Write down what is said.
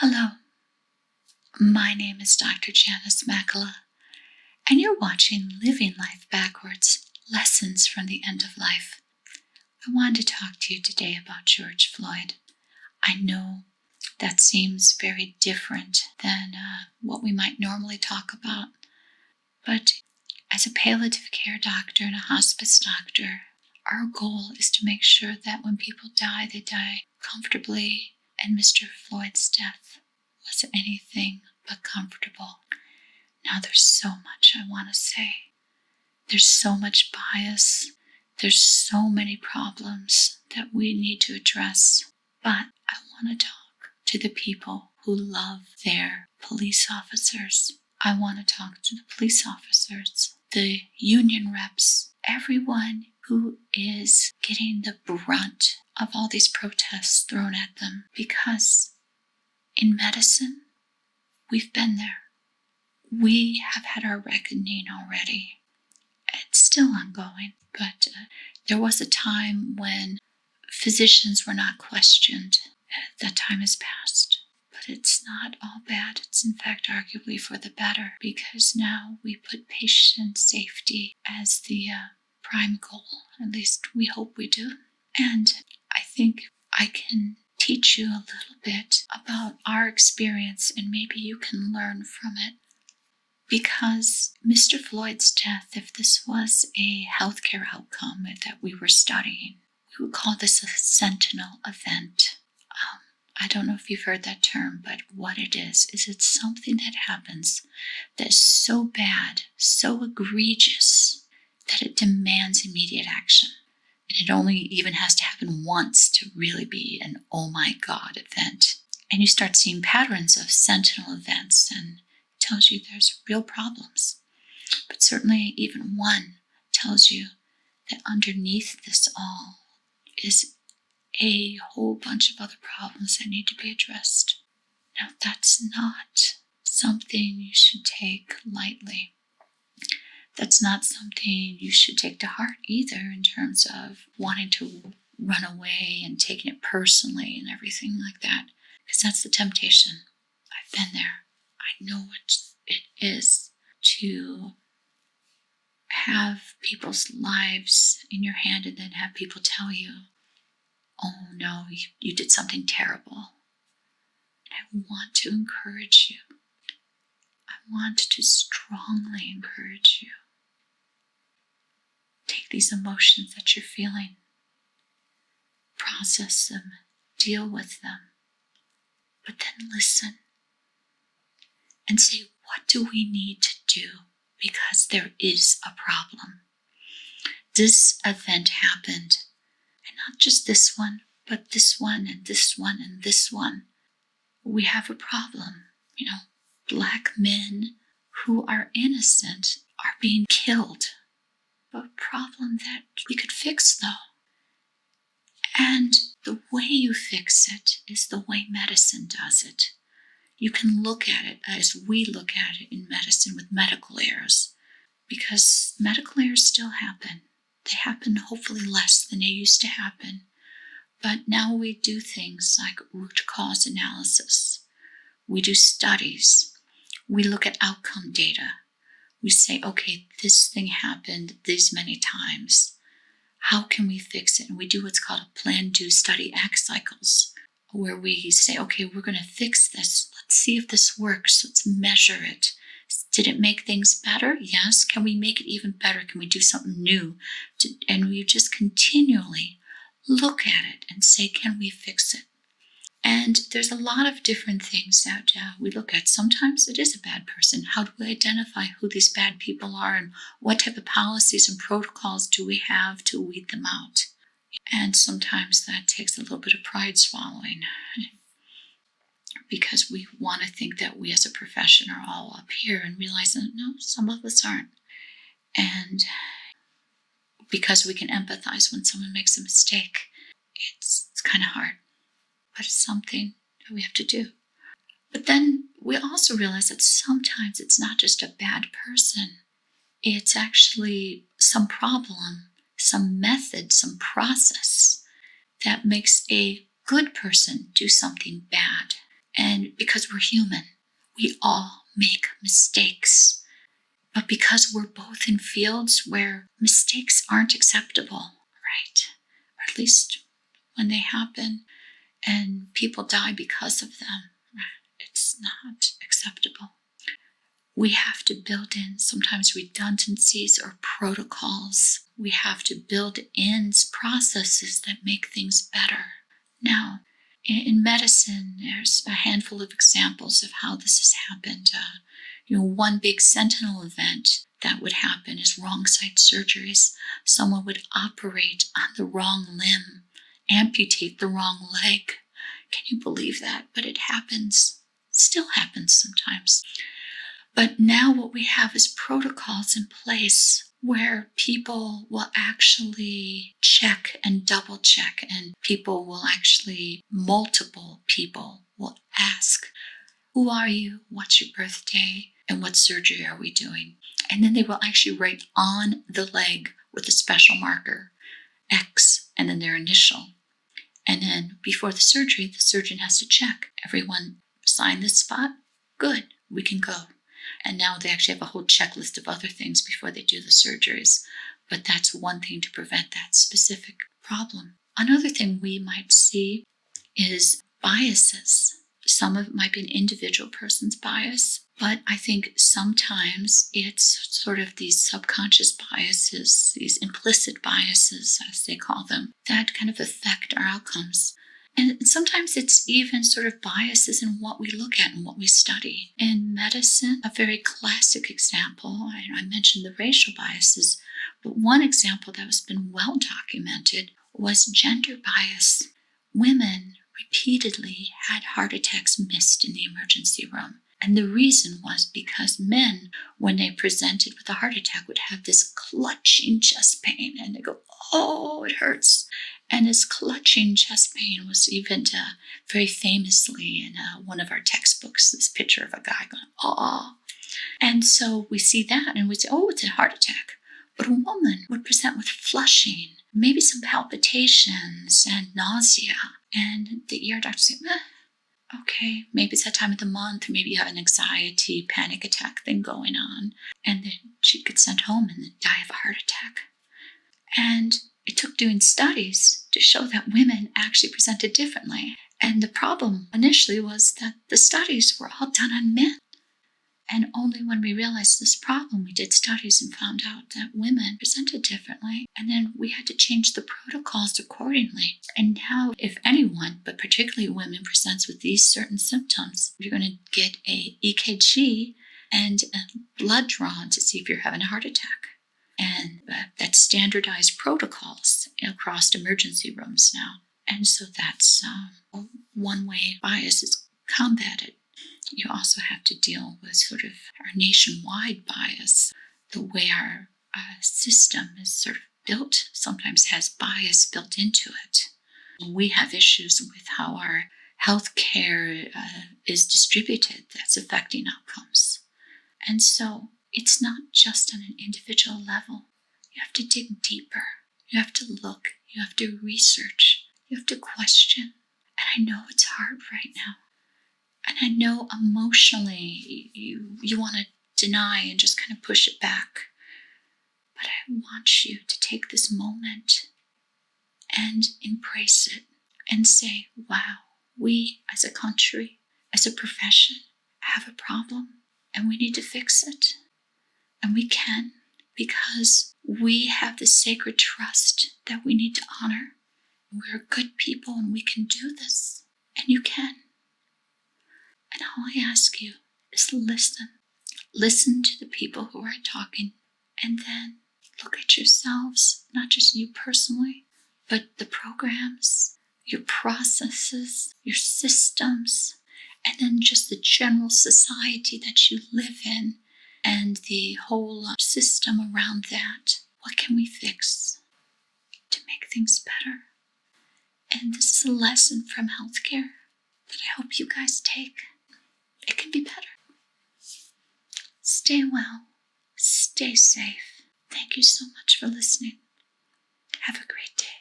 Hello, my name is Dr. Janice Makala, and you're watching Living Life Backwards, Lessons from the End of Life. I wanted to talk to you today about George Floyd. I know that seems very different than what we might normally talk about, but as a palliative care doctor and a hospice doctor, our goal is to make sure that when people die, they die comfortably, and Mr. Floyd's death was anything but comfortable. Now there's so much I want to say. There's so much bias. There's so many problems that we need to address. But I want to talk to the people who love their police officers. I want to talk to the police officers, the union reps, everyone who is getting the brunt of all these protests thrown at them, because in medicine, we've been there. We have had our reckoning already. It's still ongoing, but there was a time when physicians were not questioned. That time has passed, but it's not all bad. It's in fact arguably for the better, because now we put patient safety as the prime goal. At least we hope we do. And I think I can teach you a little bit about our experience, and maybe you can learn from it. Because Mr. Floyd's death, if this was a healthcare outcome that we were studying, we would call this a sentinel event. I don't know if you've heard that term, but what it is it's something that happens that is so bad, so egregious, that it demands immediate action. And it only even has to happen once to really be an oh my God event. And you start seeing patterns of sentinel events, and it tells you there's real problems. But certainly even one tells you that underneath this all is a whole bunch of other problems that need to be addressed. Now, that's not something you should take lightly. That's not something you should take to heart either, in terms of wanting to run away and taking it personally and everything like that, because that's the temptation. I've been there. I know what it is to have people's lives in your hand and then have people tell you, oh no, you did something terrible. And I want to encourage you. I want to strongly encourage you. Take these emotions that you're feeling, process them, deal with them, but then listen and say, what do we need to do? Because there is a problem. This event happened, and not just this one, but this one and this one and this one. We have a problem. Black men who are innocent are being killed. A problem that we could fix, though. And the way you fix it is the way medicine does it. You can look at it as we look at it in medicine with medical errors, because medical errors still happen. They happen hopefully less than they used to happen. But now we do things like root cause analysis. We do studies. We look at outcome data. We say, okay, this thing happened these many times. How can we fix it? And we do what's called a plan, do, study, act cycles, where we say, okay, we're going to fix this. Let's see if this works. Let's measure it. Did it make things better? Yes. Can we make it even better? Can we do something new? And we just continually look at it and say, can we fix it? And there's a lot of different things that we look at. Sometimes it is a bad person. How do we identify who these bad people are, and what type of policies and protocols do we have to weed them out? And sometimes that takes a little bit of pride swallowing, because we want to think that we as a profession are all up here, and realize that no, some of us aren't. And because we can empathize when someone makes a mistake, it's kind of hard. But it's something that we have to do. But then we also realize that sometimes it's not just a bad person. It's actually some problem, some method, some process that makes a good person do something bad. And And because we're human, we all make mistakes. But because we're both in fields where mistakes aren't acceptable, right? Or at least when they happen and people die because of them, it's not acceptable. We have to build in sometimes redundancies or protocols. We have to build in processes that make things better. Now, in medicine, there's a handful of examples of how this has happened. One big sentinel event that would happen is wrong site surgeries. Someone would operate on the wrong limb, amputate the wrong leg. Can you believe that? But it happens. Still happens sometimes. But now what we have is protocols in place where people will actually check and double check, and multiple people will ask, who are you? What's your birthday? And what surgery are we doing? And then they will actually write on the leg with a special marker, X, and then their initial. And then before the surgery, the surgeon has to check. Everyone sign this spot? Good, we can go. And now they actually have a whole checklist of other things before they do the surgeries. But that's one thing to prevent that specific problem. Another thing we might see is biases. Some of it might be an individual person's bias, but I think sometimes it's sort of these subconscious biases, these implicit biases, as they call them, that kind of affect our outcomes. And sometimes it's even sort of biases in what we look at and what we study. In medicine, a very classic example, I mentioned the racial biases, but one example that has been well documented was gender bias. Women repeatedly had heart attacks missed in the emergency room. And the reason was because men, when they presented with a heart attack, would have this clutching chest pain, and they go, oh, it hurts. And this clutching chest pain was even very famously in one of our textbooks, this picture of a guy going, oh. And so we see that and we say, oh, it's a heart attack. But a woman would present with flushing, maybe some palpitations and nausea. And the ER doctor said, okay, maybe it's that time of the month, or maybe you have an anxiety, panic attack thing going on. And then she could send home and then die of a heart attack. And it took doing studies to show that women actually presented differently. And the problem initially was that the studies were all done on men. And only when we realized this problem, we did studies and found out that women presented differently. And then we had to change the protocols accordingly. And now, if anyone, but particularly women, presents with these certain symptoms, you're going to get a EKG and a blood drawn to see if you're having a heart attack. And that's standardized protocols across emergency rooms now. And so that's one way bias is combated. You also have to deal with sort of our nationwide bias. The way our system is sort of built sometimes has bias built into it. We have issues with how our health care is distributed that's affecting outcomes. And so it's not just on an individual level. You have to dig deeper. You have to look. You have to research. You have to question. And I know it's hard right now. And I know emotionally you want to deny and just kind of push it back. But I want you to take this moment and embrace it and say, wow, we as a country, as a profession, have a problem and we need to fix it. And we can, because we have the sacred trust that we need to honor. We're good people and we can do this. And you can. And all I ask you is listen. Listen to the people who are talking. And then look at yourselves, not just you personally, but the programs, your processes, your systems, and then just the general society that you live in and the whole system around that. What can we fix to make things better? And this is a lesson from healthcare that I hope you guys take. It can be better. Stay well. Stay safe. Thank you so much for listening. Have a great day.